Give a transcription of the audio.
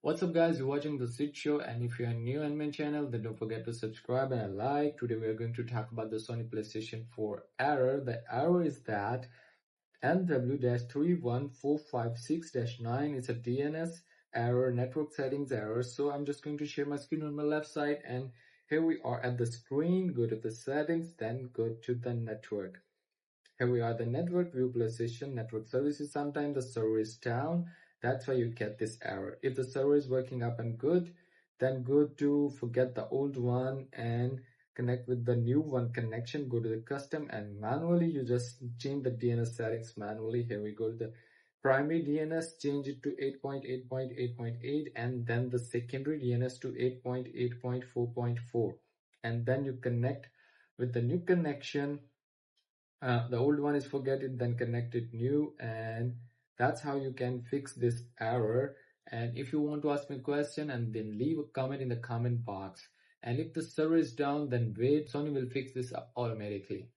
What's up guys, you're watching The Sit Show, and if you are new on my channel then don't forget to subscribe and like. Today we are going to talk about the Sony PlayStation 4 error. The error is that Nw-31456-9 is a DNS error, network settings error. So I'm just going to share my screen on my left side, and here we are at the screen. Go to the settings, then go to the network. Here we are, the network view PlayStation network services. Sometimes the server is down. That's why you get this error. If the server is working up and good, then go to forget the old one and connect with the new one connection. Go to the custom and manually you just change the DNS settings manually. Here we go to the primary DNS, change it to 8.8.8.8 and then the secondary DNS to 8.8.4.4, and then you connect with the new connection. The old one is forget it, then connect it new, and that's how you can fix this error. And if you want to ask me a question, and then leave a comment in the comment box, and if the server is down, then wait, Sony will fix this automatically.